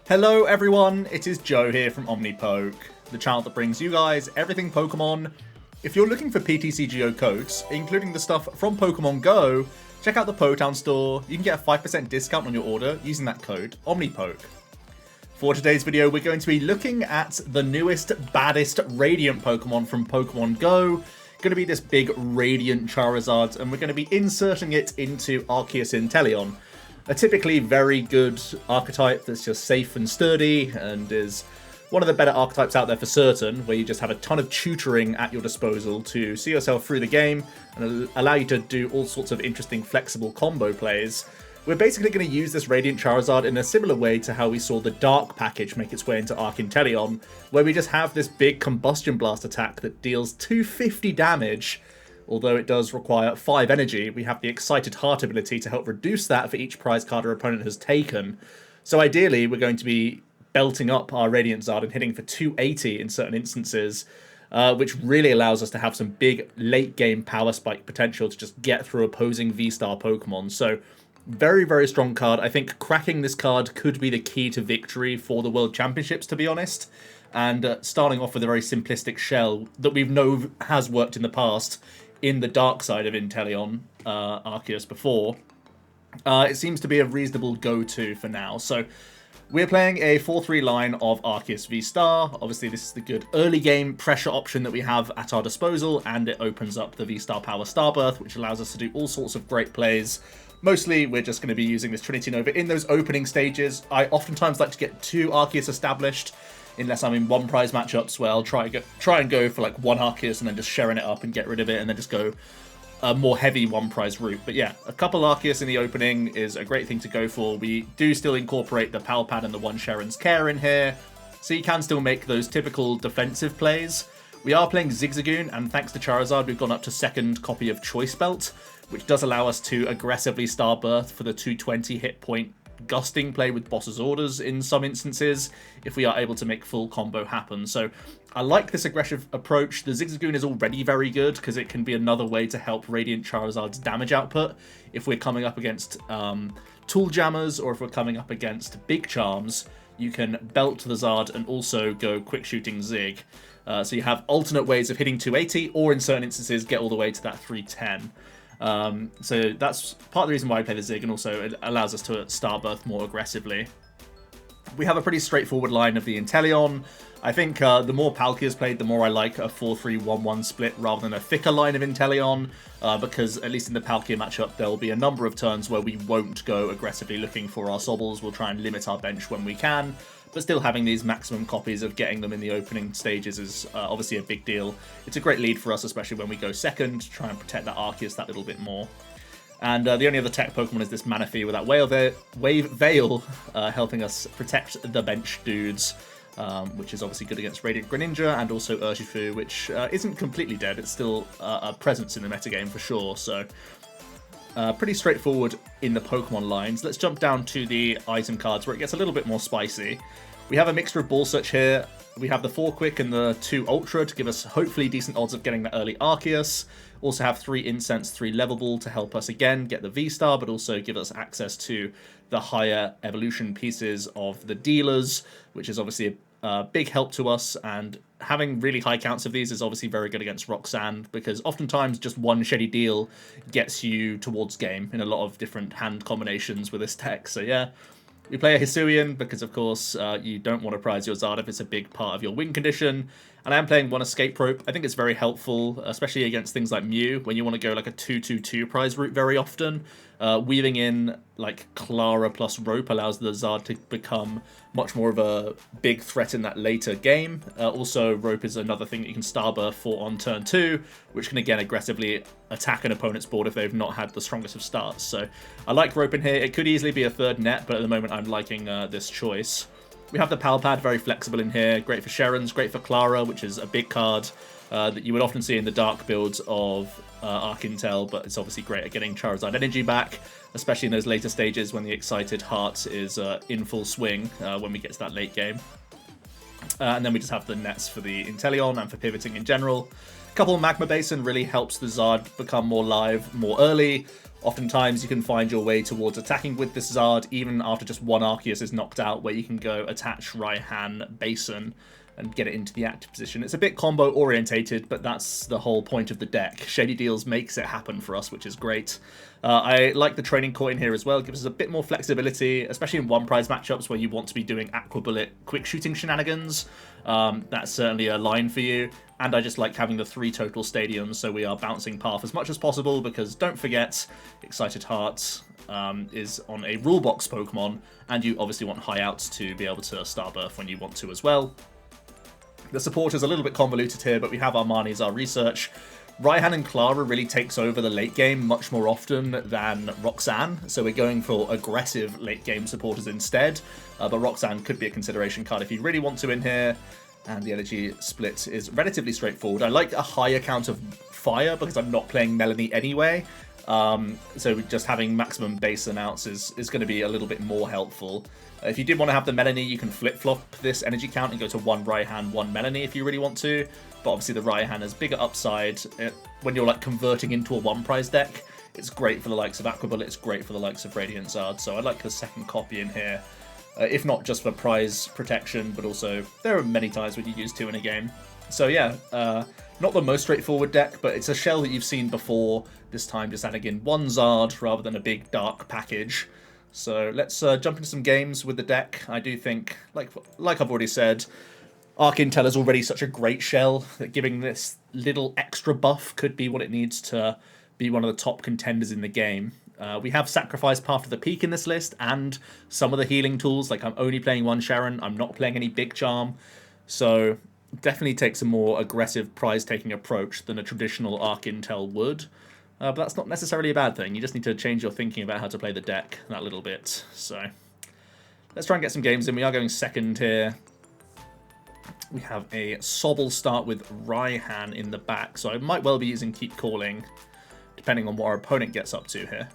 Hello everyone, it is Joe here from Omnipoke, the channel that brings you guys everything Pokemon. If you're looking for PTCGO codes, including the stuff from Pokemon Go, check out the Potown store. You can get a 5% discount on your order using that code, Omnipoke. For today's video, we're going to be looking at the newest, baddest Radiant Pokemon from Pokemon Go. Going to be this big Radiant Charizard, and we're going to be inserting it into Arceus Inteleon. A typically very good archetype that's just safe and sturdy and is one of the better archetypes out there for certain, where you just have a ton of tutoring at your disposal to see yourself through the game and allow you to do all sorts of interesting flexible combo plays. We're basically going to use this Radiant Charizard in a similar way to how we saw the Dark package make its way into ArcIntel, where we just have this big Combustion Blast attack that deals 250 damage. Although it does require 5 energy, we have the Excited Heart ability to help reduce that for each prize card our opponent has taken. So ideally, we're going to be belting up our Radiant Zard and hitting for 280 in certain instances, which really allows us to have some big late-game power spike potential to just get through opposing V-Star Pokemon. So very, very strong card. I think cracking this card could be the key to victory for the World Championships, to be honest. And starting off with a very simplistic shell that we've known has worked in the past in the dark side of Inteleon Arceus before, it seems to be a reasonable go-to for now. So we're playing a 4-3 line of Arceus V-Star. Obviously, this is the good early game pressure option that we have at our disposal, and it opens up the V-Star Power Starbirth, which allows us to do all sorts of great plays. Mostly, we're just going to be using this Trinity Nova in those opening stages. I oftentimes like to get 2 Arceus established, unless I'm in one prize matchups where I'll try and go for like 1 Arceus and then just sharing it up and get rid of it and then just go a more heavy 1 prize route. But yeah, a couple Arceus in the opening is a great thing to go for. We do still incorporate the Pal Pad and the 1 Sharon's Care in here, so you can still make those typical defensive plays. We are playing Zigzagoon, and thanks to Charizard, we've gone up to 2nd copy of Choice Belt, which does allow us to aggressively Starbirth for the 220 hit point gusting play with Boss's Orders in some instances, if we are able to make full combo happen. So I like this aggressive approach. The Zigzagoon is already very good because it can be another way to help Radiant Charizard's damage output if we're coming up against Tool Jammers, or if we're coming up against Big Charms. You can belt the Zard and also go quick shooting Zig. So you have alternate ways of hitting 280, or in certain instances get all the way to that 310. So that's part of the reason why I play the Zig, and also it allows us to Starbirth more aggressively. We have a pretty straightforward line of the Inteleon. I think the more Palkia is played, the more I like a 4-3-1-1 split rather than a thicker line of Inteleon, because at least in the Palkia matchup, there will be a number of turns where we won't go aggressively looking for our Sobbles. We'll try and limit our bench when we can, but still having these maximum copies of getting them in the opening stages is obviously a big deal. It's a great lead for us, especially when we go second, to try and protect that Arceus that little bit more. And the only other tech Pokemon is this Manaphy with that Wave Veil helping us protect the bench dudes, which is obviously good against Radiant Greninja, and also Urshifu, which isn't completely dead. It's still a presence in the metagame for sure, so pretty straightforward in the Pokemon lines. Let's jump down to the item cards where it gets a little bit more spicy. We have a mixture of Ball Search here. We have the 4 Quick and the 2 Ultra to give us hopefully decent odds of getting the early Arceus. Also have 3 Incense, 3 Level Ball to help us again get the V-Star, but also give us access to the higher evolution pieces of the dealers, which is obviously a big help to us. And having really high counts of these is obviously very good against Roxanne, because oftentimes just 1 Shady Deal gets you towards game in a lot of different hand combinations with this tech. So yeah. We play a Hisuian because, of course, you don't want to prize your Zard if it's a big part of your win condition. And I am playing 1 Escape Rope. I think it's very helpful, especially against things like Mew, when you want to go like a 2-2-2 prize route very often. Weaving in like Klara plus Rope allows the Zard to become much more of a big threat in that later game. Also, Rope is another thing that you can Starbirth for on turn 2, which can again aggressively attack an opponent's board if they've not had the strongest of starts. So I like Rope in here. It could easily be a 3rd net, but at the moment I'm liking this choice. We have the Pal Pad, very flexible in here. Great for Sharon's, great for Klara, which is a big card that you would often see in the dark builds of ArcIntel, but it's obviously great at getting Charizard energy back, especially in those later stages when the Excited Heart is in full swing when we get to that late game. And then we just have the nets for the Inteleon and for pivoting in general. A couple of Magma Basin really helps the Zard become more live more early. Oftentimes you can find your way towards attacking with this Zard even after just one Arceus is knocked out, where you can go attach Raihan Basin and get it into the active position. It's a bit combo orientated, but that's the whole point of the deck. Shady Deals makes it happen for us, which is great. I like the Training Court in here as well. It gives us a bit more flexibility, especially in one prize matchups where you want to be doing Aqua Bullet quick shooting shenanigans. That's certainly a line for you. And I just like having the 3 total stadiums, so we are bouncing path as much as possible, because don't forget, Excited Heart is on a rule box Pokemon, and you obviously want high outs to be able to Starbirth when you want to as well. The support is a little bit convoluted here, but we have Armani's, our research. Raihan and Klara really takes over the late game much more often than Roxanne, so we're going for aggressive late game supporters instead. But Roxanne could be a consideration card if you really want to in here, and the energy split is relatively straightforward. I like a higher count of fire because I'm not playing Melanie anyway, so just having maximum basin outs is going to be a little bit more helpful. If you did want to have the Melanie, you can flip-flop this energy count and go to 1 Raihan, 1 Melanie if you really want to. But obviously the Raihan has bigger upside. When you're like converting into a 1-prize deck, it's great for the likes of Aqua Bullet, it's great for the likes of Radiant Zard. So I like the second copy in here, if not just for prize protection, but also there are many times when you use 2 in a game. So yeah, not the most straightforward deck, but it's a shell that you've seen before, this time just adding in 1 Zard rather than a big dark package. So let's jump into some games with the deck. I do think, like I've already said, ArcIntel is already such a great shell that giving this little extra buff could be what it needs to be one of the top contenders in the game. We have Sacrifice Path to the Peak in this list, and some of the healing tools, like I'm only playing 1 Sharon, I'm not playing any Big Charm, so definitely takes a more aggressive prize-taking approach than a traditional ArcIntel would. But that's not necessarily a bad thing. You just need to change your thinking about how to play the deck that little bit. So let's try and get some games in. We are going second here. We have a Sobble start with Raihan in the back, so I might well be using Keep Calling, depending on what our opponent gets up to here.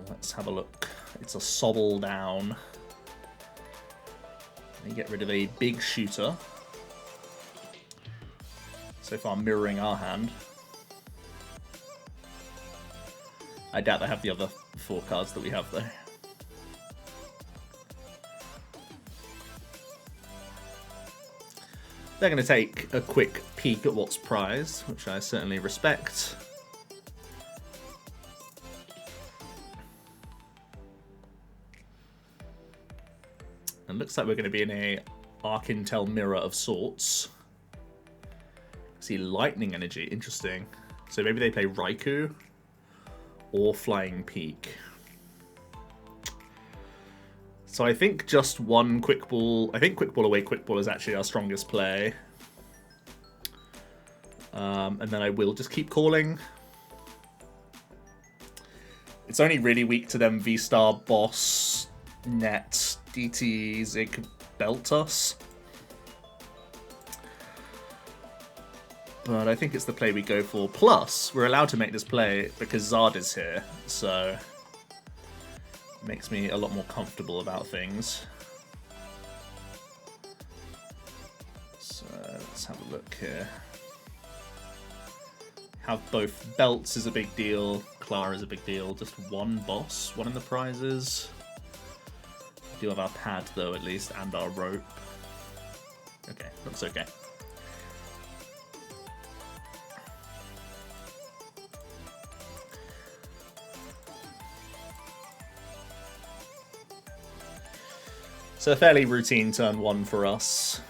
Let's have a look. It's a Sobble down. You get rid of a big shooter. So far mirroring our hand. I doubt they have the other 4 cards that we have though. They're going to take a quick peek at what's prized, which I certainly respect. And looks like we're going to be in a ArcIntel mirror of sorts. See lightning energy, interesting. So maybe they play Raikou or Flying Peak. So I think just 1 Quick Ball. I think Quick Ball away, Quick Ball is actually our strongest play. And then I will just keep calling. It's only really weak to them V-Star, Boss, Net, DT, Zig, Beltus. But I think it's the play we go for. Plus, we're allowed to make this play because Zard is here, so it makes me a lot more comfortable about things. So let's have a look here. Have both belts is a big deal, Klara is a big deal. Just 1 boss, 1 in the prizes. We do have our pad though, at least, and our rope. Okay, looks okay. So a fairly routine turn 1 for us.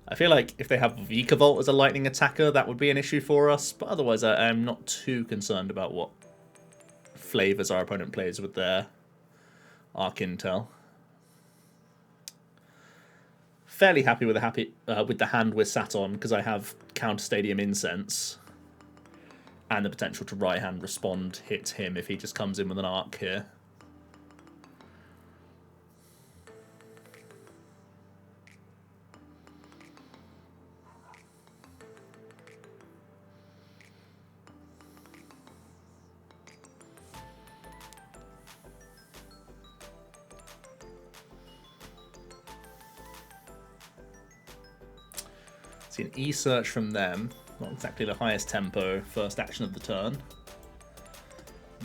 I feel like if they have Vikavolt as a lightning attacker, that would be an issue for us, but otherwise I am not too concerned about what flavors our opponent plays with their ArcIntel. Fairly happy with the hand we're sat on, because I have Counter Stadium Incense. And the potential to Raihan respond hit him if he just comes in with an arc here. See an E-search from them. Not exactly the highest tempo first action of the turn.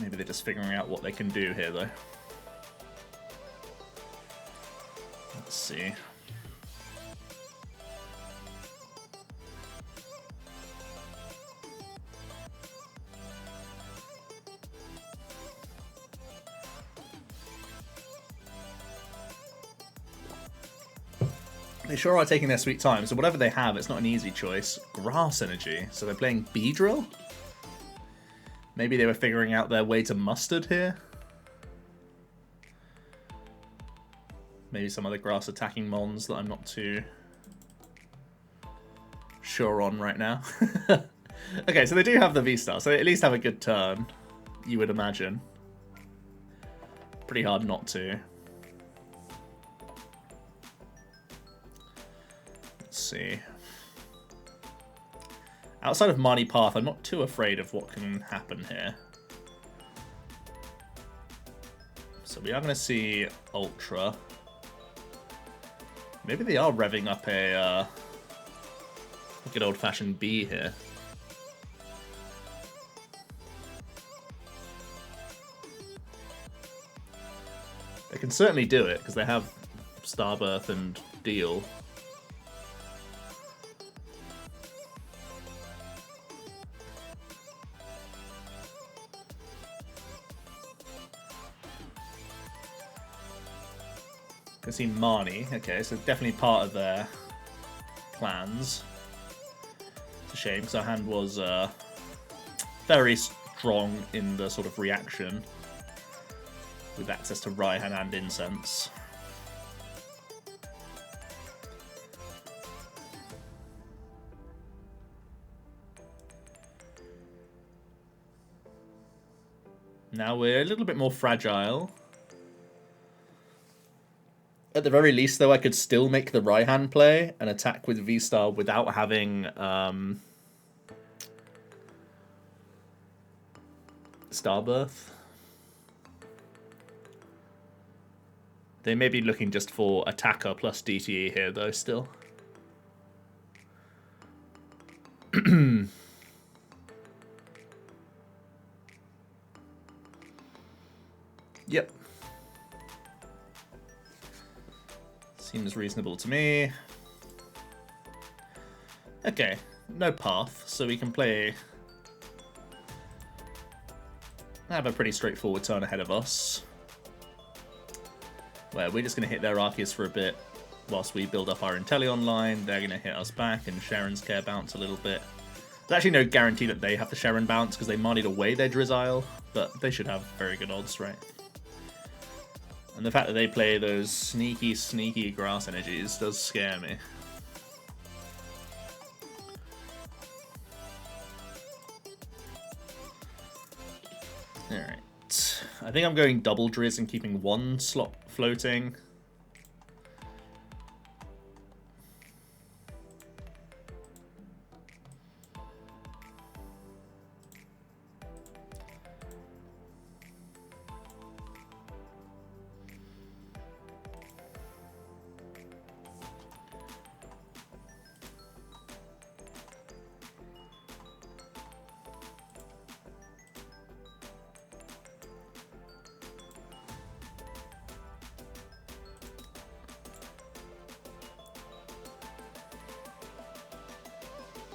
Maybe they're just figuring out what they can do here, though. Let's see. They sure are taking their sweet time, so whatever they have, it's not an easy choice. Grass Energy, so they're playing Beedrill? Maybe they were figuring out their way to Mustard here? Maybe some other grass attacking mons that I'm not too sure on right now. Okay, so they do have the V-Star, so they at least have a good turn, you would imagine. Pretty hard not to. See. Outside of Marnie Path, I'm not too afraid of what can happen here. So we are going to see Ultra. Maybe they are revving up a good old-fashioned B here. They can certainly do it, because they have Starbirth and Deal. I see Marnie. Okay, so definitely part of their plans. It's a shame, because our hand was very strong in the sort of reaction with access to Raihan and Incense. Now we're a little bit more fragile. At the very least, though, I could still make the Raihan play and attack with V-Star without having Starbirth. They may be looking just for attacker plus DTE here, though, still. Yep. Seems reasonable to me. Okay, no path, so we can play... have a pretty straightforward turn ahead of us. Where we're just going to hit their Arceus for a bit whilst we build up our Inteleon line. They're going to hit us back and Sharon's care bounce a little bit. There's actually no guarantee that they have the Sharon bounce because they manied away their Drizzile, but they should have very good odds, right? And the fact that they play those sneaky, sneaky grass energies does scare me. Alright. I think I'm going double Drizz and keeping one slot floating.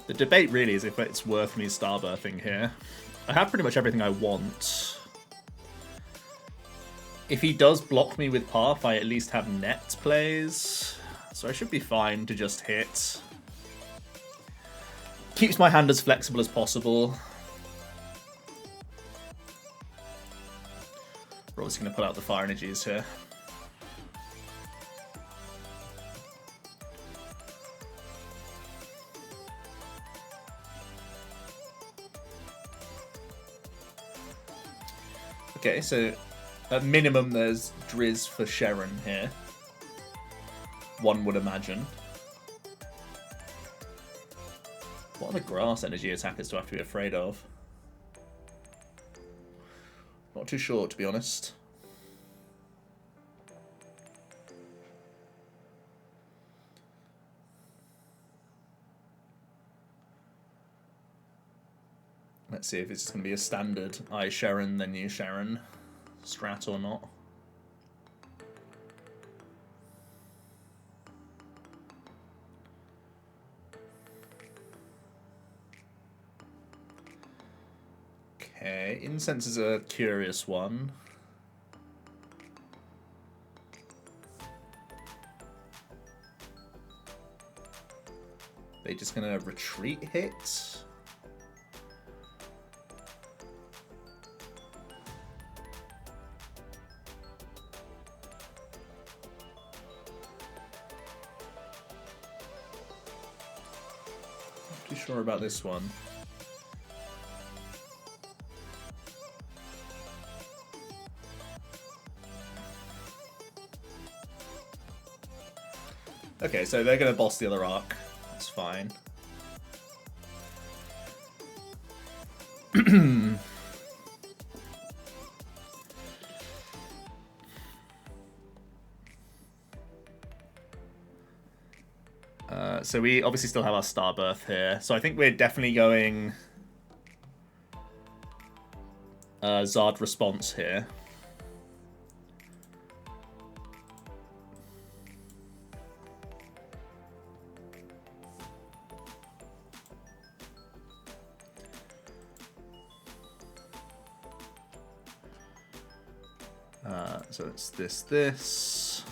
The debate really is if it's worth me Starbirthing here. I have pretty much everything I want. If he does block me with Path, I at least have net plays. So I should be fine to just hit. Keeps my hand as flexible as possible. We're obviously going to pull out the fire energies here. Okay, so at minimum there's Drizz for Sharon here. One would imagine. What other grass energy attackers do I have to be afraid of? Not too sure, to be honest. Let's see if it's going to be a standard I Sharon, then you Sharon strat or not. Okay, Incense is a curious one. They just gonna retreat hit? Not too sure about this one. Okay, so they're gonna boss the other arc. That's fine. So we obviously still have our Starbirth here. So I think we're definitely going Zard response here. So it's this.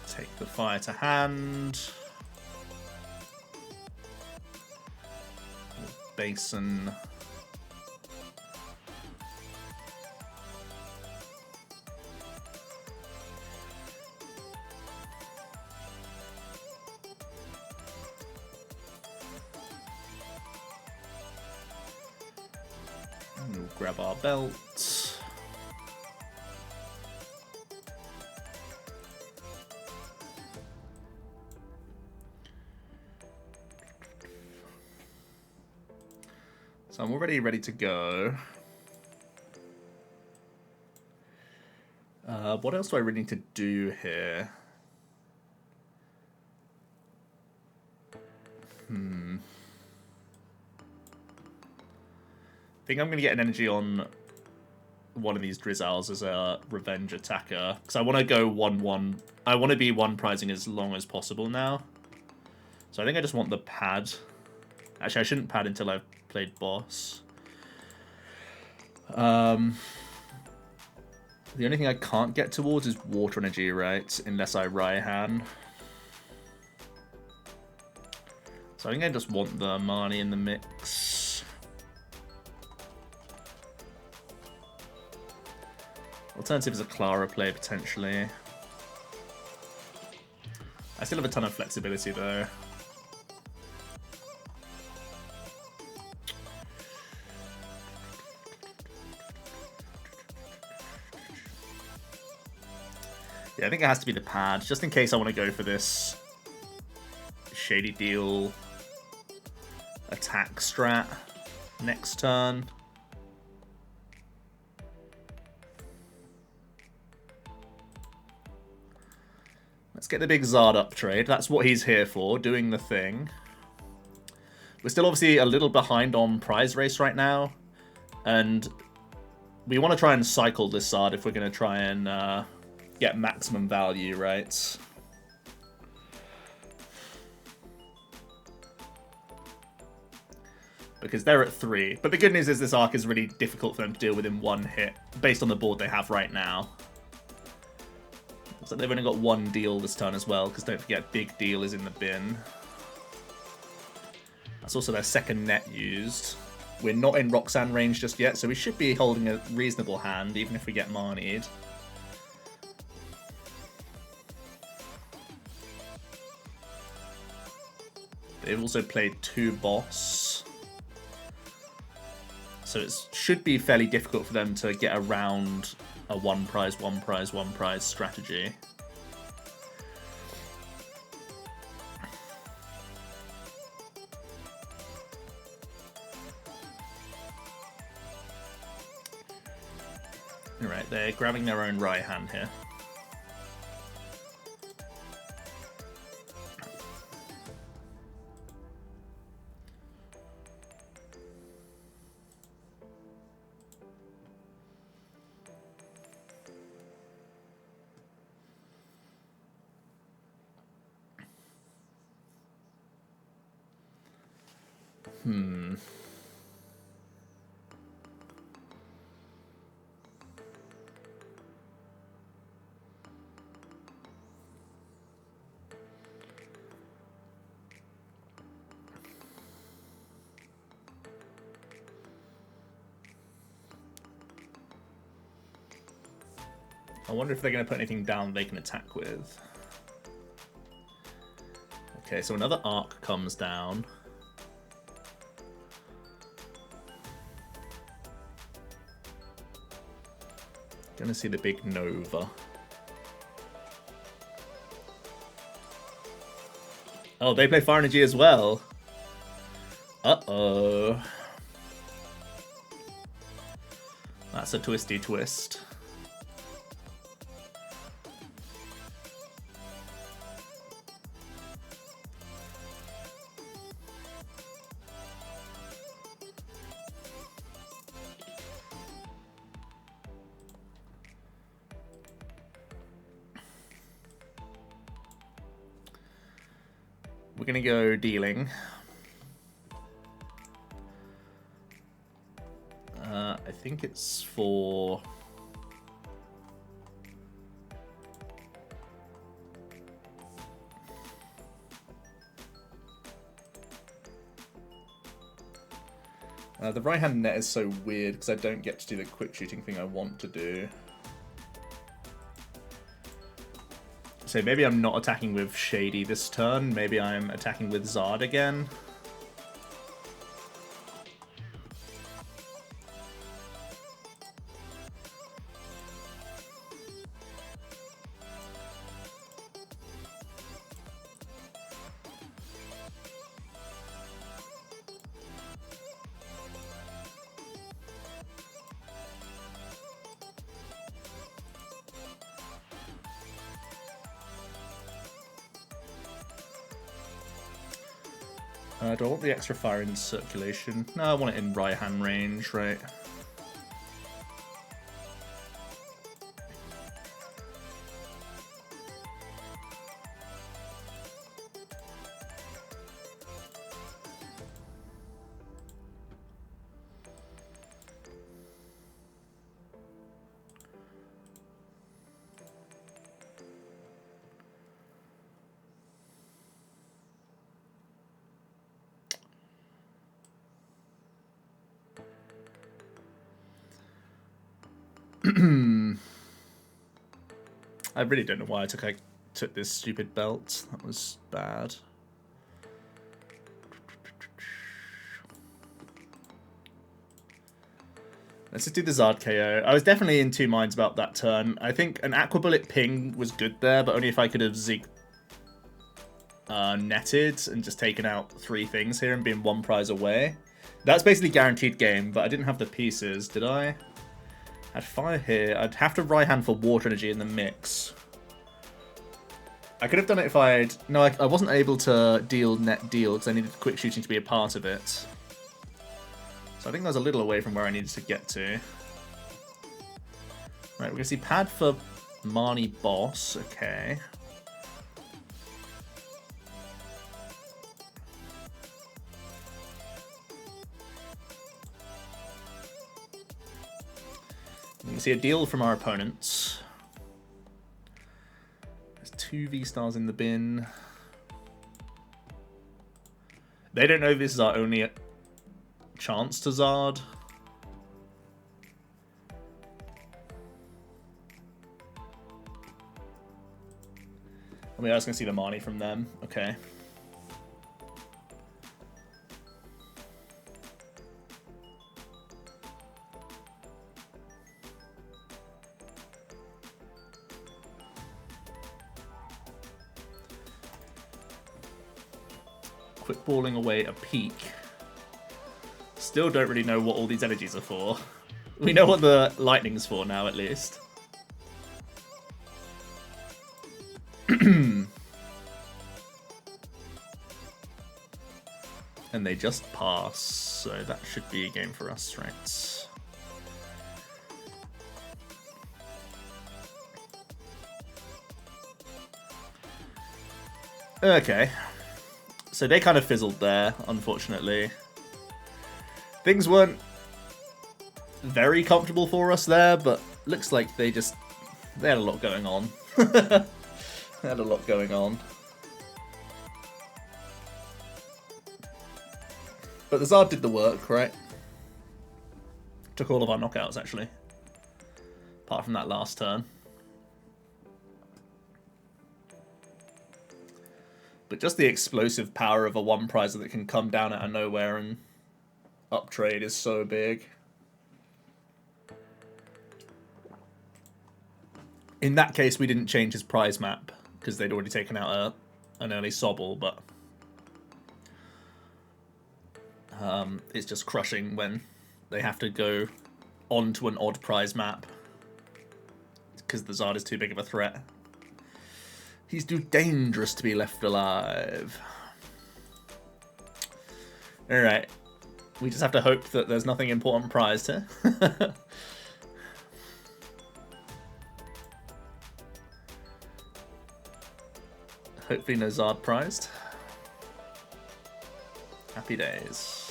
Take the fire to hand. Basin. And we'll grab our belt. So I'm already ready to go. What else do I really need to do here? I think I'm going to get an energy on one of these Drizziles as a revenge attacker. Because I want to go 1-1. I want to be one prizing as long as possible now. So I think I just want the pad. Actually, I shouldn't pad until I've played boss. The only thing I can't get towards is water energy, right? Unless I Raihan. So I think I just want the Marnie in the mix. Alternative is a Klara play, potentially. I still have a ton of flexibility, though. Yeah, I think it has to be the pad, just in case I want to go for this Shady Deal attack strat next turn. Let's get the big Zard up trade. That's what he's here for, doing the thing. We're still obviously a little behind on prize race right now, and we want to try and cycle this Zard if we're going to try and get maximum value, right? Because they're at 3. But the good news is this arc is really difficult for them to deal with in one hit, based on the board they have right now. Looks like they've only got one deal this turn as well, because don't forget, big deal is in the bin. That's also their second net used. We're not in Roxanne range just yet, so we should be holding a reasonable hand, even if we get Marnied. They've also played 2 boss. So it should be fairly difficult for them to get around a one prize strategy. Alright, they're grabbing their own Raihan here. I wonder if they're going to put anything down they can attack with. Okay, so another Arc comes down. Gonna see the big Nova. Oh, they play Fire Energy as well. Uh-oh. That's a twisty twist. We're gonna go dealing. I think it's for... the right-hand net is so weird because I don't get to do the quick shooting thing I want to do. So maybe I'm not attacking with Shady this turn. Maybe I'm attacking with Zard again. Do I want the extra fire in circulation? No, I want it in right-hand range, right? I really don't know why I took this stupid belt. That was bad. Let's just do the Zard KO. I was definitely in two minds about that turn. I think an Aqua Bullet ping was good there, but only if I could have netted and just taken out 3 things here and been 1 prize away. That's basically guaranteed game, but I didn't have the pieces, did I? Had fire here. I'd have to right-hand for water energy in the mix. I could have done it if I'd... No, I wasn't able to net deal because I needed quick shooting to be a part of it. So I think I was a little away from where I needed to get to. Right, we're going to see pad for Marnie Boss. Okay. You can see a deal from our opponents. There's 2 V-Stars in the bin. They don't know this is our only chance to Zard. I mean, I was going to see the Marnie from them. Okay. Quick balling away a peak. Still don't really know what all these energies are for. We know what the lightning's for now, at least. And they just pass, so that should be a game for us, right? Okay. So they kind of fizzled there, unfortunately. Things weren't very comfortable for us there, but looks like they had a lot going on. They had a lot going on. But the Zard did the work, right? Took all of our knockouts, actually. Apart from that last turn. But just the explosive power of a one prizer that can come down out of nowhere and uptrade is so big. In that case, we didn't change his prize map because they'd already taken out an early Sobble, but it's just crushing when they have to go onto an odd prize map because the Zard is too big of a threat. He's too dangerous to be left alive. Alright. We just have to hope that there's nothing important prized here. Hopefully no Zard prized. Happy days.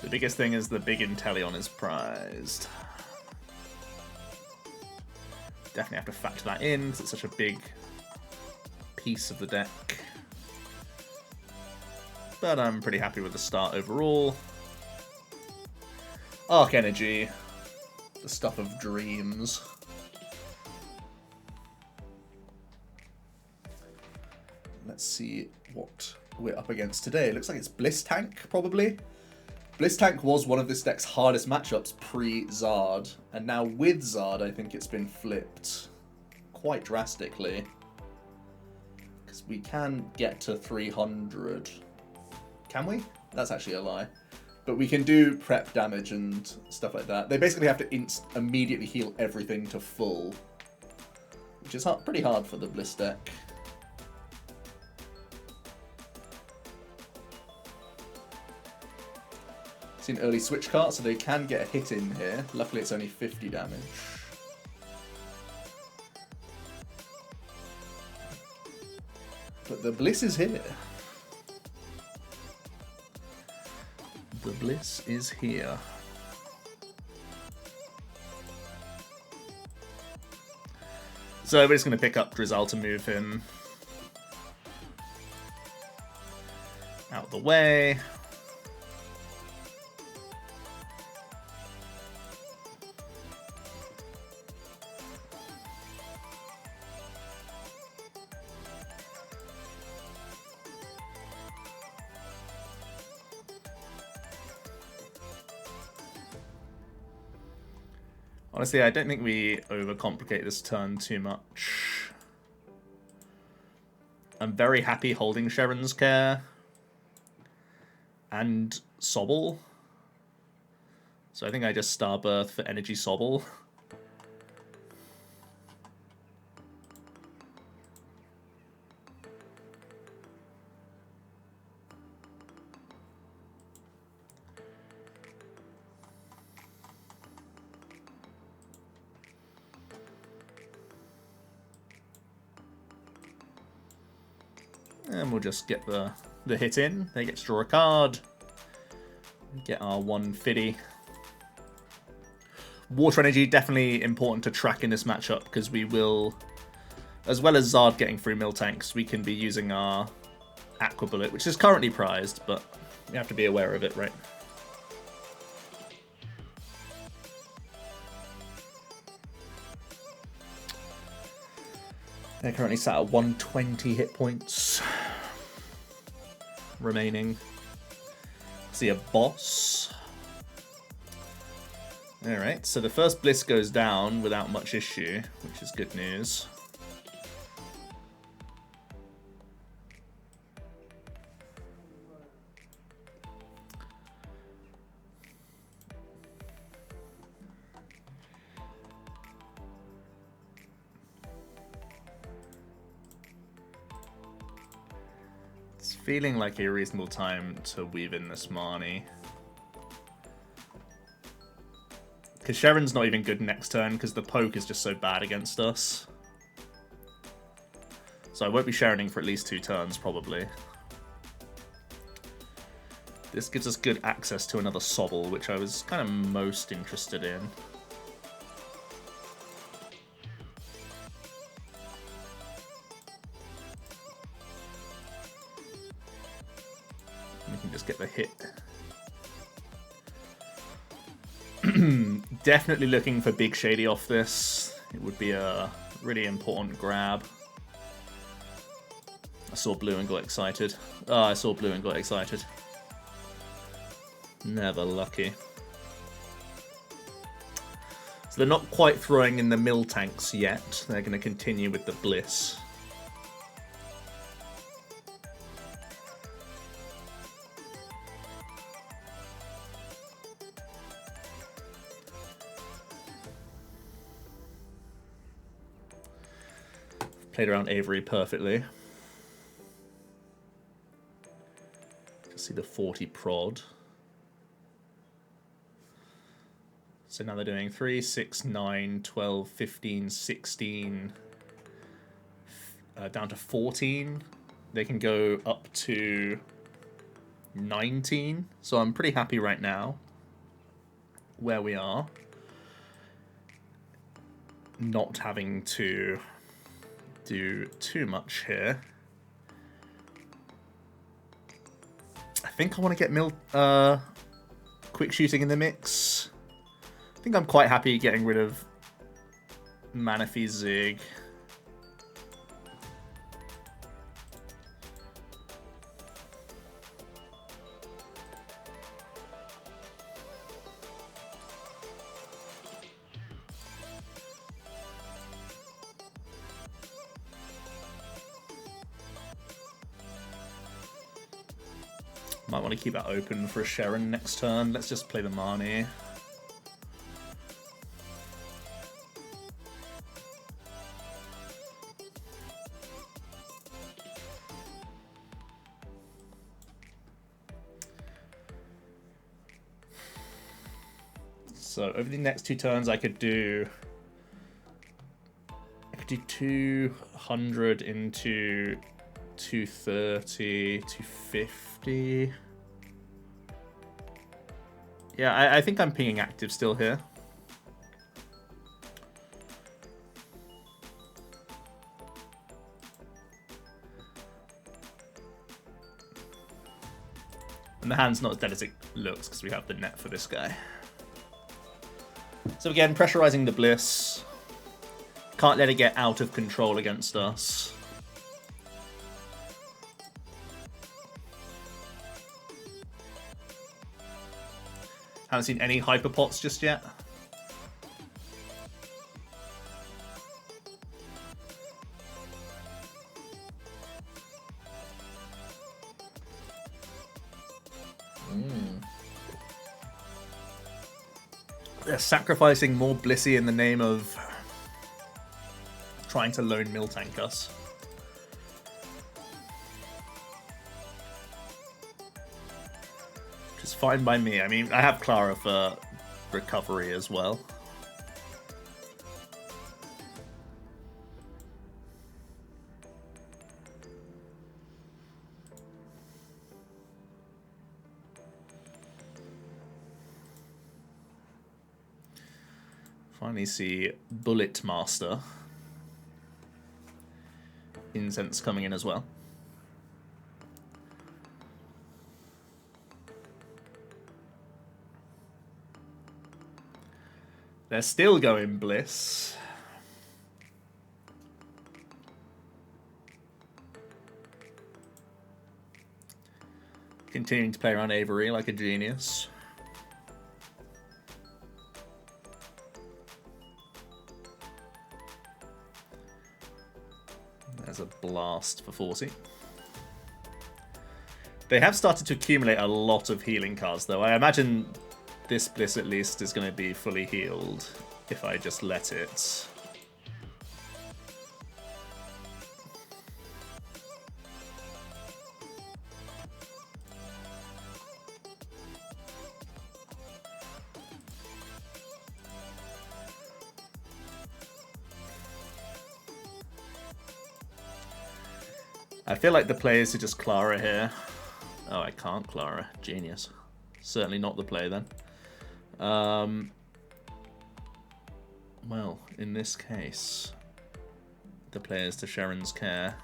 The biggest thing is the big Inteleon is prized. Definitely have to factor that in because it's such a big piece of the deck. But I'm pretty happy with the start overall. Arc Energy. The stuff of dreams. Let's see what we're up against today. It looks like it's Bliss Tank, probably. Bliss Tank was one of this deck's hardest matchups pre-Zard, and now with Zard I think it's been flipped quite drastically. Because we can get to 300. Can we? That's actually a lie. But we can do prep damage and stuff like that. They basically have to immediately heal everything to full, which is pretty hard for the Bliss deck. An early switch card, so they can get a hit in here. Luckily it's only 50 damage. But the Bliss is here. The Bliss is here. So we're just going to pick up Drizzile to move him out the way. Honestly, I don't think we overcomplicate this turn too much. I'm very happy holding Sharon's Care and Sobble. So I think I just Starbirth for Energy Sobble. And we'll just get the hit in. They get to draw a card. Get our 150. Water Energy, definitely important to track in this matchup, because we will, as well as Zard getting through Miltanks, we can be using our Aqua Bullet, which is currently prized, but we have to be aware of it, right? They're currently sat at 120 hit points remaining. See a boss. Alright, so the first Bliss goes down without much issue, which is good news. feeling like a reasonable time to weave in this Marnie. Because Sharon's not even good next turn because the poke is just so bad against us. So I won't be Sharoning for at least 2 turns, probably. This gives us good access to another Sobble, which I was kind of most interested in. We can just get the hit. Definitely looking for Big Shady off this. It would be a really important grab. I saw blue and got excited. Oh, I saw blue and got excited. Never lucky. So they're not quite throwing in the mill tanks yet. They're going to continue with the Bliss. Played around Avery perfectly. Just see the 40 prod. So now they're doing 3, 6, 9, 12, 15, 16, down to 14. They can go up to 19. So I'm pretty happy right now where we are. Not having to do too much here. I think I want to get quick shooting in the mix. I think I'm quite happy getting rid of Manaphy Zig. Might want to keep that open for a Sharon next turn. Let's just play the Marnie. So over the next 2 turns, I could do 200 into 230, 250. Yeah, I think I'm pinging active still here. And the hand's not as dead as it looks because we have the net for this guy. So again, pressurizing the Bliss. Can't let it get out of control against us. Haven't seen any Hyper Pots just yet. They're sacrificing more Blissey in the name of trying to lone mill tank us. Which is fine by me. I mean, I have Klara for recovery as well. Finally see Bullet Master Incense coming in as well. They're still going Bliss. Continuing to play around Avery like a genius. There's a blast for 40. They have started to accumulate a lot of healing cards, though. I imagine this Bliss, at least, is going to be fully healed if I just let it. I feel like the players are just Klara here. Oh, I can't Klara. Genius. Certainly not the play then. Well, in this case, the players to Sharon's care.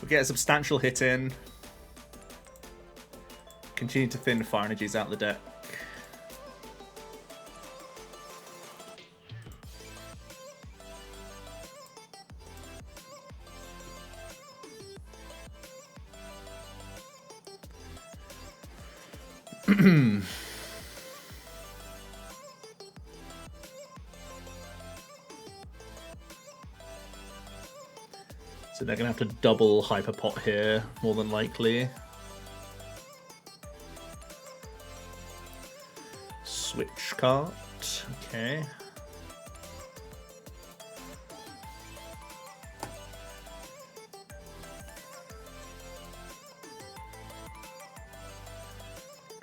We get a substantial hit in. Continue to thin fire energies out the deck. So they're going to have to double Hyper Pot here, more than likely. Switch card. Okay.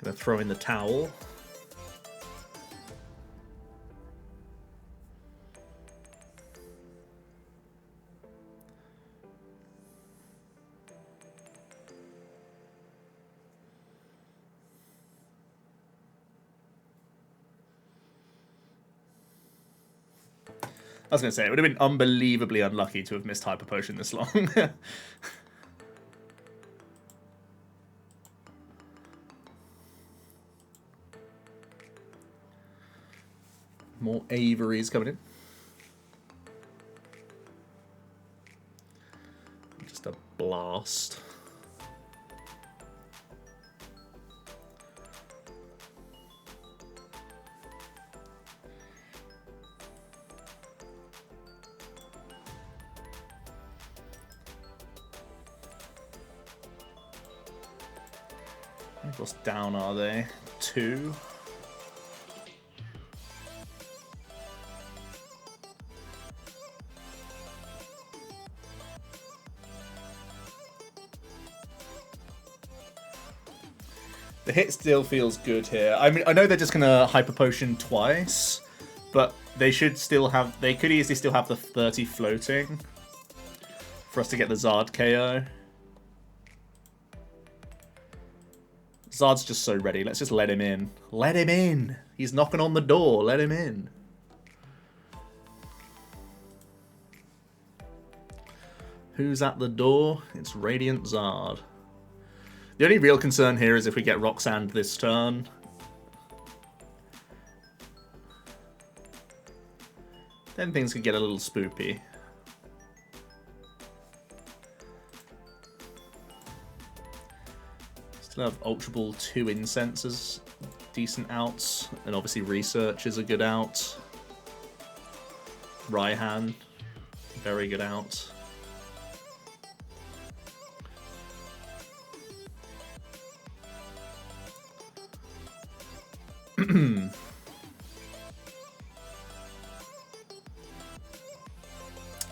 Gonna throw in the towel. I was going to say, it would have been unbelievably unlucky to have missed Hyper Potion this long. More Averys coming in. Just a blast. What's down are they? 2. The hit still feels good here. I mean, I know they're just gonna Hyper Potion twice, but they should still have. They could easily still have the 30 floating for us to get the Zard KO. Zard's just so ready. Let's just let him in. Let him in. He's knocking on the door. Let him in. Who's at the door? It's Radiant Zard. The only real concern here is if we get Roxanne this turn. Then things could get a little spoopy. Still have Ultra Ball 2 Incenses, decent outs, and obviously Research is a good out. Raihan, very good out.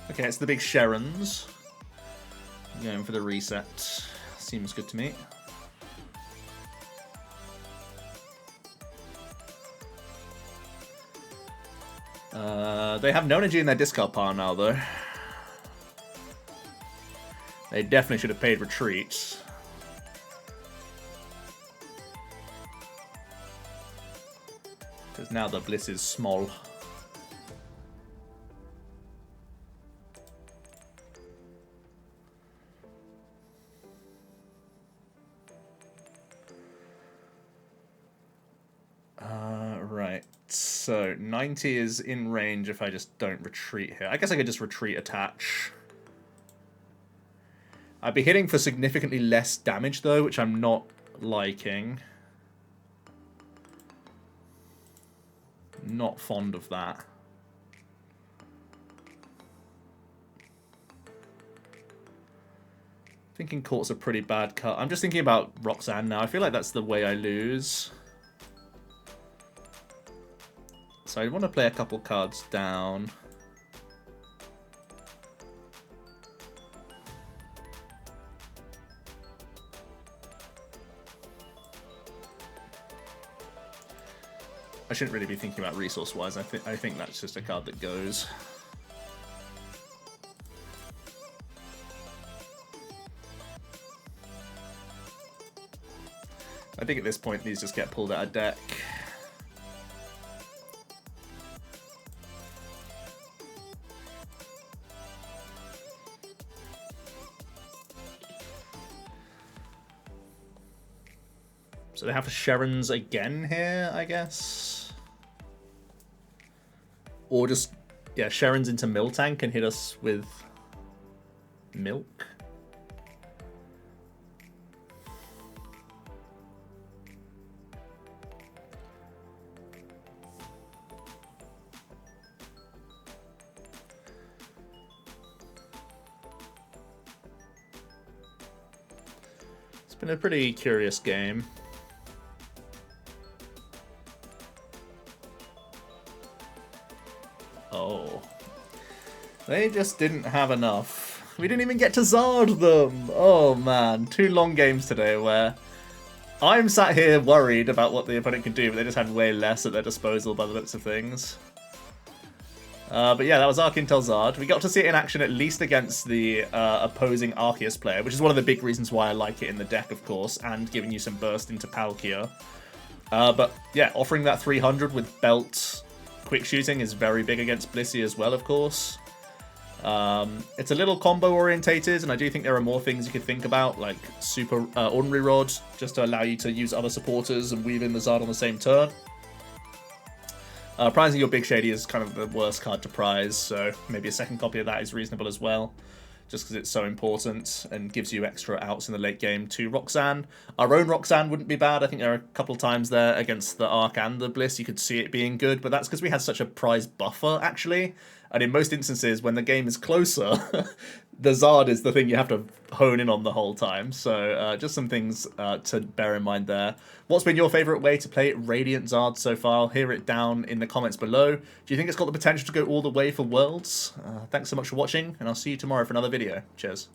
Okay, it's the big Sharons. Going for the reset. Seems good to me. They have no energy in their discard pile now, though. They definitely should have paid retreat. Because now the Bliss is small. Right. So 90 is in range if I just don't retreat here. I guess I could just retreat attach. I'd be hitting for significantly less damage though, which I'm not liking. Not fond of that. Thinking Court's a pretty bad cut. I'm just thinking about Roxanne now. I feel like that's the way I lose. So I want to play a couple cards down. I shouldn't really be thinking about resource-wise. I think that's just a card that goes. I think at this point these just get pulled out of deck. So they have Sherons again here, I guess. Or just, yeah, Sherons into Miltank and hit us with Milk. It's been a pretty curious game. Oh. They just didn't have enough. We didn't even get to Zard them! Oh man, 2 long games today where I'm sat here worried about what the opponent can do, but they just had way less at their disposal by the looks of things. But yeah, that was ArcIntel Zard. We got to see it in action at least against the opposing Arceus player, which is one of the big reasons why I like it in the deck, of course, and giving you some burst into Pal CRE. But yeah, offering that 300 with Belt quick shooting is very big against Blissey as well, of course. It's a little combo orientated, and I do think there are more things you could think about, like Super Ordinary Rod, just to allow you to use other supporters and weave in the Zard on the same turn. Prizing your Big Shady is kind of the worst card to prize, so maybe a second copy of that is reasonable as well, just because it's so important and gives you extra outs in the late game to Roxanne. Our own Roxanne wouldn't be bad. I think there are a couple of times there against the Arc and the Bliss you could see it being good, but that's because we had such a prize buffer, actually. And in most instances, when the game is closer, the Zard is the thing you have to hone in on the whole time. So just some things to bear in mind there. What's been your favourite way to play Radiant Zard so far? I'll hear it down in the comments below. Do you think it's got the potential to go all the way for Worlds? Thanks so much for watching, and I'll see you tomorrow for another video. Cheers.